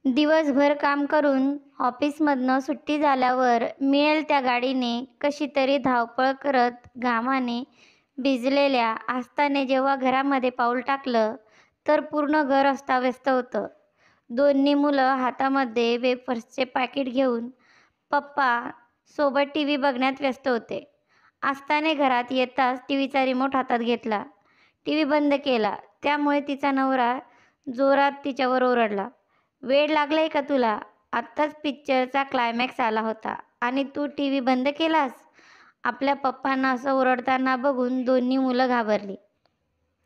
दिवसभर काम करून ऑफिसमधनं सुट्टी झाल्यावर मिळेल त्या गाडीने कशी तरी धावपळ करत घामाने भिजलेल्या आस्थाने जेव्हा घरामध्ये पाऊल टाकलं तर पूर्ण घर अस्ताव्यस्त होतं. दोन्ही मुलं हातामध्ये वेफर्सचे पॅकेट घेऊन पप्पा सोबत टी व्ही बघण्यात व्यस्त होते. आस्थाने घरात येताच टीव्हीचा रिमोट हातात घेतला. टीव्ही बंद केला. त्यामुळे तिचा नवरा जोरात तिच्यावर ओरडला, "वेड लागलंय का तुला? आत्ताच पिक्चरचा क्लायमॅक्स आला होता आणि तू टीव्ही बंद केलास?" आपल्या पप्पांना असं ओरडताना बघून दोन्ही मुलं घाबरली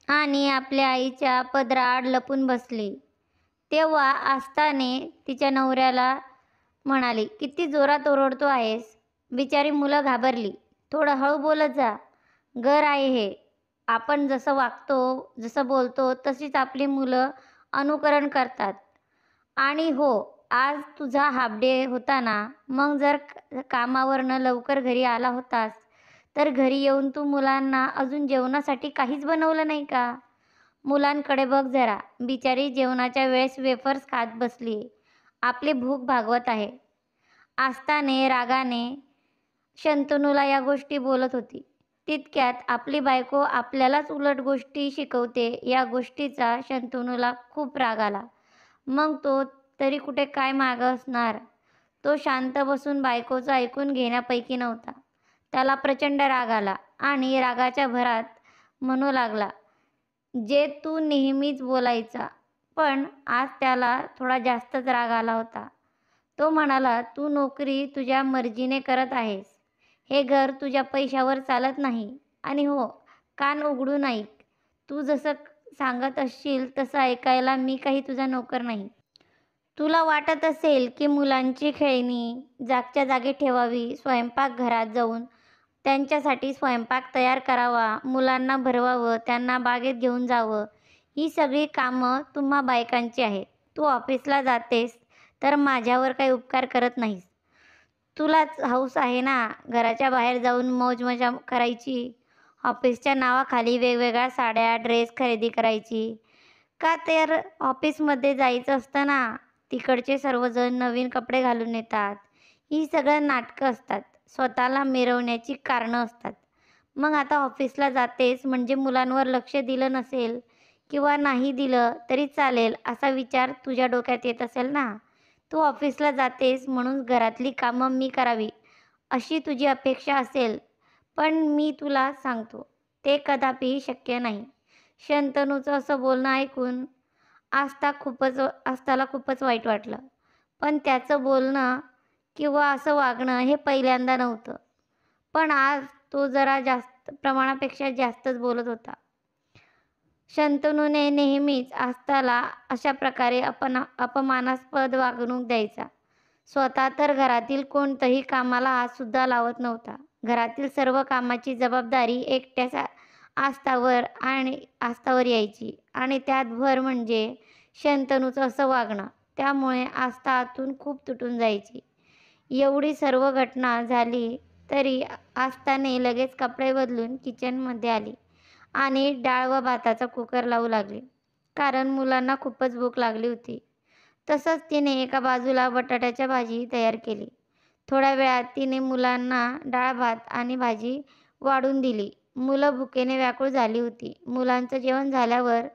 आणि आपल्या आईच्या पदराआड लपून बसली. तेव्हा आस्थाने तिच्या नवऱ्याला म्हणाली, "किती जोरात ओरडतो आहेस?" बिचारी मुलं घाबरली. "थोडं हळू बोलत जा. घर आहे हे. आपण जसं वागतो, जसं बोलतो तशीच आपली मुलं अनुकरण करतात. आणि हो, आज तुझा हाल्फ डे होता ना, मग जर कामावरनं लवकर घरी आला होतास, तर घरी येऊन तू मुलांना अजून जेवणासाठी काहीच बनवलं नाही का? मुलांकडे बघ जरा. बिचारी जेवणाच्या वेळेस वेफर्स खात बसली. आपली भूक भागवत आहे." आस्थाने रागाने शंतनूला या गोष्टी बोलत होती. तितक्यात आपली बायको आपल्यालाच उलट गोष्टी शिकवते या गोष्टीचा शंतनूला खूप राग आला. मग तो तरी कुठे काय मागं असणार? तो शांत बसून बायकोचं ऐकून घेण्यापैकी नव्हता. त्याला प्रचंड राग आला आणि रागाच्या भरात म्हणू लागला, "जे तू नेहमीच बोलायचा." पण आज त्याला थोडा जास्तच राग आला होता. तो म्हणाला, "तू नोकरी तुझ्या मर्जीने करत आहेस. हे घर तुझ्या पैशावर चालत नाही. आणि हो, कान उघडून ऐक. तू जसं सांगत असशील तसं ऐकायला मी काही तुझा नोकर नाही. तुला वाटत असेल की मुलांची खेळणी जागच्या जागी ठेवावी, स्वयंपाकघरात जाऊन त्यांच्यासाठी स्वयंपाक तयार करावा, मुलांना भरवावं, त्यांना बागेत घेऊन जावं, ही सगळी कामं तुम्हा बायकांची आहेत. तू ऑफिसला जातेस तर माझ्यावर काही उपकार करत नाहीस. तुलाच हौस आहे ना घराच्या बाहेर जाऊन मौज-मजा करायची, ऑफिसच्या नावाखाली वेगवेगळ्या साड्या, ड्रेस खरेदी करायची. का तर ऑफिसमध्ये जायचं असतं ना, तिकडचे सर्वजण नवीन कपडे घालून येतात. ही सगळं नाटकं असतात. स्वतःला मिरवण्याची कारणं असतात. मग आता ऑफिसला जातेस म्हणजे मुलांवर लक्ष दिलं नसेल किंवा नाही दिलं तरी चालेल असा विचार तुझ्या डोक्यात येत असेल ना. तू ऑफिसला जातेस म्हणून घरातली कामं मी करावी अशी तुझी अपेक्षा असेल, पण मी तुला सांगतो, ते कदापिही शक्य नाही." शंतनूचं असं बोलणं ऐकून आस्थाला खूपच वाईट वाटलं. पण त्याचं बोलणं किंवा असं वागणं हे पहिल्यांदा नव्हतं. पण आज तो जरा जास्त प्रमाणापेक्षा जास्तच बोलत होता. शंतनूने नेहमीच आस्थाला अशा प्रकारे अपमानास्पद वागणूक द्यायचा. स्वतः तर घरातील कोणत्याही कामाला हातसुद्धा लावत नव्हता. घरातील सर्व कामाची जबाबदारी एकट्याच आस्थावर यायची आणि त्यात भर म्हणजे शंतनूचं असं वागणं. त्यामुळे आस्था आतून खूप तुटून जायची. एवढी सर्व घटना झाली तरी आस्थाने लगेच कपडे बदलून किचनमध्ये आली आणि डाळ व भाताचा कुकर लावू लागली. कारण मुलांना खूपच भूक लागली होती. तसंच तिने एका बाजूला बटाट्याची भाजी तयार केली. थोड्या वेळात तिने मुलांना डाळ भात आणि भाजी वाढून दिली. मुलं भुकेने व्याकुळ झाली होती. मुलांचं जेवण झाल्यावर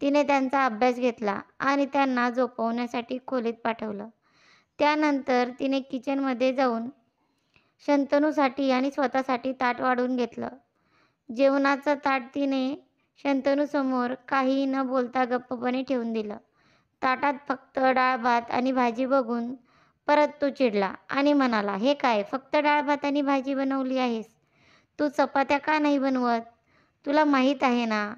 तिने त्यांचा अभ्यास घेतला आणि त्यांना झोपवण्यासाठी खोलीत पाठवलं. त्यानंतर तिने किचनमध्ये जाऊन शंतनूसाठी आणि स्वतःसाठी ताट वाढून घेतलं. जेवणाचं ताट तिने शंतनूसमोर काहीही न बोलता गप्पपणे ठेवून दिलं. ताटात फक्त डाळ भात आणि भाजी बघून परत तो चिडला आणि म्हणाला, "हे काय, फक्त डाळ भात आणि भाजी बनवली आहेस? तू चपात्या का नाही बनवत? तुला माहीत आहे ना,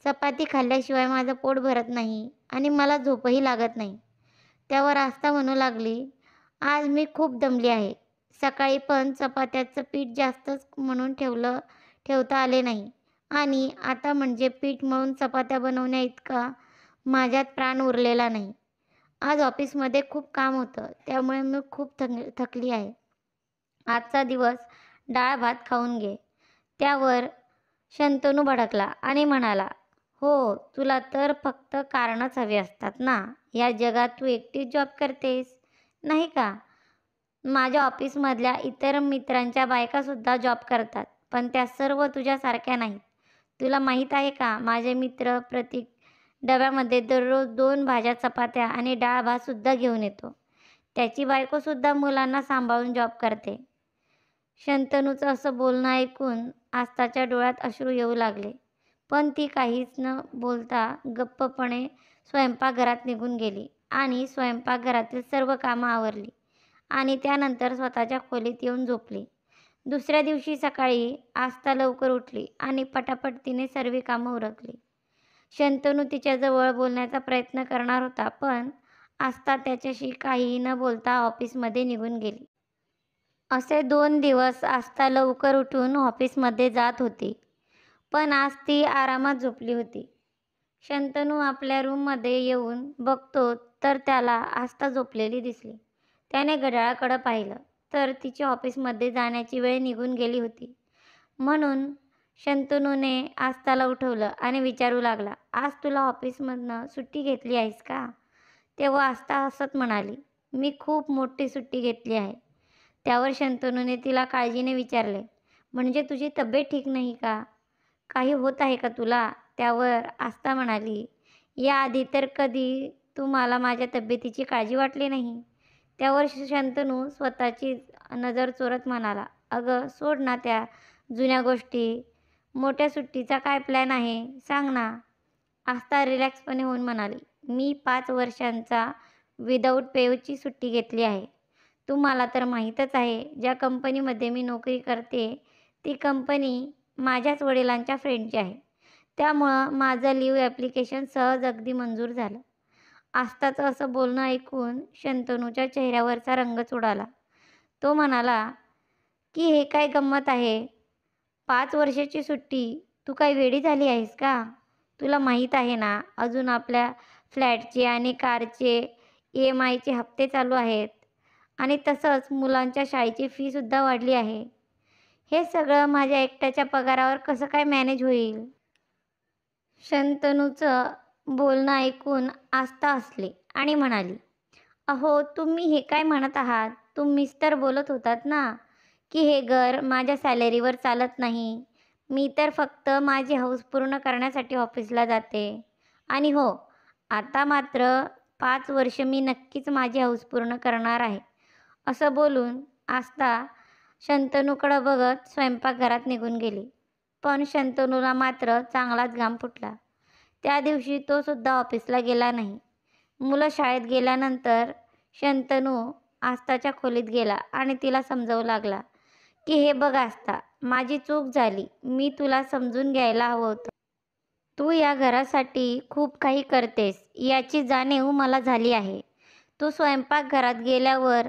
चपाती खाल्ल्याशिवाय माझं पोट भरत नाही आणि मला झोपही लागत नाही." त्यावर आस्था म्हणू लागली, "आज मी खूप दमली आहे. सकाळी पण चपात्याचं पीठ जास्तच म्हणून ठेवता आले नाही आणि आता म्हणजे पीठ मळून चपात्या बनवण्याइतका माझ्यात प्राण उरलेला नाही. आज ऑफिसमध्ये खूप काम होतं, त्यामुळे मी खूप थकली आहे. आजचा दिवस डाळ भात खाऊन घे." त्यावर शंतनू भडकला आणि म्हणाला, "हो, तुला तर फक्त कारणंच हवी असतात ना. या जगात तू एकटीच जॉब करतेस, नाही का? माझ्या ऑफिसमधल्या इतर मित्रांच्या बायकासुद्धा जॉब करतात, पण त्या सर्व तुझ्यासारख्या नाहीत. तुला माहीत आहे का, माझे मित्र प्रतीक डब्यामध्ये दररोज 2 भाज्या, चपात्या आणि डाळ-भातसुद्धा घेऊन येतो. त्याची बायकोसुद्धा मुलांना सांभाळून जॉब करते. शंतनूचं असं बोलणं ऐकून आस्थाच्या डोळ्यात अश्रू येऊ लागले. पण ती काहीच न बोलता गप्पपणे स्वयंपाकघरात निघून गेली आणि स्वयंपाकघरातील सर्व कामं आवरली आणि त्यानंतर स्वतःच्या खोलीत येऊन झोपली. दुसऱ्या दिवशी सकाळी आस्था लवकर उठली आणि पटापट तिने सर्व कामं उरकली. शंतनू तिच्याजवळ बोलण्याचा प्रयत्न करणार होता, पण आस्था त्याच्याशी काहीही न बोलता ऑफिसमध्ये निघून गेली. असे 2 दिवस आस्था लवकर उठून ऑफिसमध्ये जात होती, पण आज ती आरामात झोपली होती. शंतनू आपल्या रूममध्ये येऊन बघतो तर त्याला आस्था झोपलेली दिसली. त्याने घड्याळाकडे पाहिलं तर तिची ऑफिसमध्ये जाण्याची वेळ निघून गेली होती. म्हणून शंतनूने आस्थाला उठवलं आणि विचारू लागला, "आज तुला ऑफिसमधनं सुट्टी घेतली आहेस का?" तेव्हा आस्था हसत म्हणाली, "मी खूप मोठी सुट्टी घेतली आहे." त्यावर शंतनूने तिला काळजीने विचारले, "म्हणजे तुझी तब्येत ठीक नाही का? काही होत आहे का तुला?" त्यावर आस्था म्हणाली, "याआधी तर कधी तू मला माझ्या तब्येतीची काळजी वाटली नाही." त्यावर शंतनू स्वतःची नजर चोरत म्हणाला, "अगं सोड ना त्या जुन्या गोष्टी. मोठ्या सुट्टीचा काय प्लॅन आहे? सांग ना." आस्था रिलॅक्सपणे होऊन म्हणाली, "मी 5 वर्षांचा विदाऊट पेची सुट्टी घेतली आहे. तुम्हाला तर माहीतच आहे, ज्या कंपनीमध्ये मी नोकरी करते, ती कंपनी माझ्याच वडिलांच्या फ्रेंडची आहे. त्यामुळं माझं लीव्ह ॲप्लिकेशन सहज अगदी मंजूर झालं." आस्थाचं असं बोलणं ऐकून शंतनूच्या चेहऱ्यावरचा रंगच उडाला. तो म्हणाला, की "हे काय गंमत आहे? 5 वर्षाची सुट्टी? तू काय वेडी झाली आहेस का? तुला माहीत आहे ना, अजून आपल्या फ्लॅटचे आणि कारचे EMIचे हप्ते चालू आहेत आणि तसंच मुलांच्या शाळेची फीसुद्धा वाढली आहे. हे सगळं माझ्या एकट्याच्या पगारावर कसं काय मॅनेज होईल?" शंतनूचं बोलणं ऐकून आस्था हसली आणि म्हणाली, "अहो, तुम्ही हे काय म्हणत आहात? तुम्हीच तर बोलत होतात ना, की हे घर माझ्या सॅलरीवर चालत नाही. मी तर फक्त माझी हौस पूर्ण करण्यासाठी ऑफिसला जाते. आणि हो, आता मात्र 5 वर्ष मी नक्कीच माझी हौस पूर्ण करणार आहे." असं बोलून आस्था शंतनूकडं बघत स्वयंपाकघरात निघून गेली. पण शंतनूला मात्र चांगलाच घाम फुटला. त्या दिवशी तो सुद्धा ऑफिसला गेला नाही. मुलं शाळेत गेल्यानंतर शंतनू आस्थाच्या खोलीत गेला आणि तिला समजावू लागला, की "हे बघ आस्था, माझी चूक झाली. मी तुला समजून घ्यायला हवं होतं. तू या घरासाठी खूप काही करतेस याची जाणीव मला झाली आहे. तू स्वयंपाकघरात गेल्यावर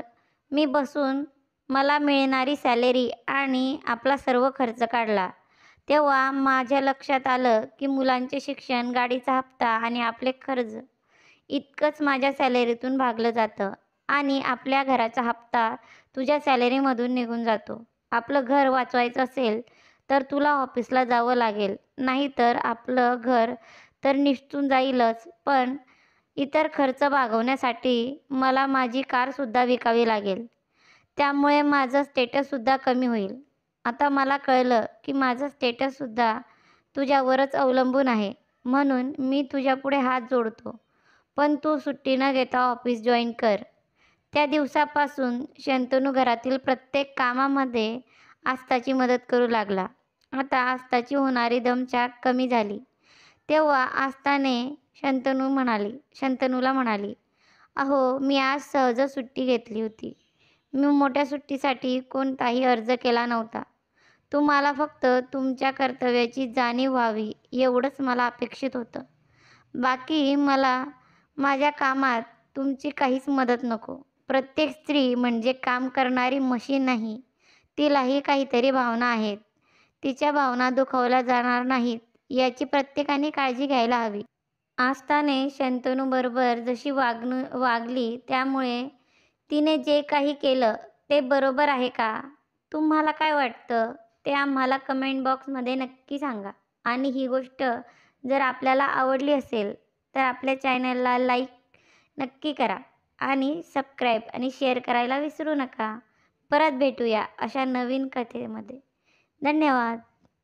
मी बसून मला मिळणारी सॅलरी आणि आपला सर्व खर्च काढला. तेव्हा माझ्या लक्षात आलं, की मुलांचे शिक्षण, गाडीचा हप्ता आणि आपले खर्च इतकंच माझ्या सॅलरीतून भागलं जातं आणि आपल्या घराचा हप्ता तुझ्या सॅलरीमधून निघून जातो. आपलं घर वाचवायचं असेल तर तुला ऑफिसला जावं लागेल, नाहीतर आपलं घर तर निसटून जाईलच, पण इतर खर्च भागवण्यासाठी मला माझी कारसुद्धा विकावी लागेल. त्यामुळे माझं स्टेटससुद्धा कमी होईल. आता मला कळलं, की माझं स्टेटससुद्धा तुझ्यावरच अवलंबून आहे. म्हणून मी तुझ्यापुढे हात जोडतो. पण तू सुट्टी न घेता ऑफिस जॉइन कर." त्या दिवसापासून शंतनू घरातील प्रत्येक कामामध्ये आस्थाची मदत करू लागला. आता आस्थाची होणारी दमछाक कमी झाली. तेव्हा आस्थाने शंतनूला म्हणाली, "अहो, मी आज सहजच सुट्टी घेतली होती. मी मोठ्या सुट्टीसाठी कोणताही अर्ज केला नव्हता. तुम्हाला फक्त तुमच्या कर्तव्याची जाणीव व्हावी एवढंच मला अपेक्षित होतं. बाकी मला माझ्या कामात तुमची काहीच मदत नको." प्रत्येक स्त्री म्हणजे काम करणारी मशीन नाही. तिलाही काहीतरी भावना आहेत. तिच्या भावना दुखावल्या जाणार नाहीत याची प्रत्येकाने काळजी घ्यायला हवी. आस्थाने शंतनूबरोबर जशी वागली त्यामुळे तिने जे काही केलं ते बरोबर आहे का? तुम्हाला काय वाटतं? ते आम्हाला कमेंट बॉक्समध्ये नक्की सांगा. आणि ही गोष्ट जर आपल्याला आवडली असेल तर आपल्या चॅनलला लाईक नक्की करा आणि सबस्क्राईब आणि शेअर करायला विसरू नका. परत भेटूया अशा नवीन कथेमध्ये. धन्यवाद.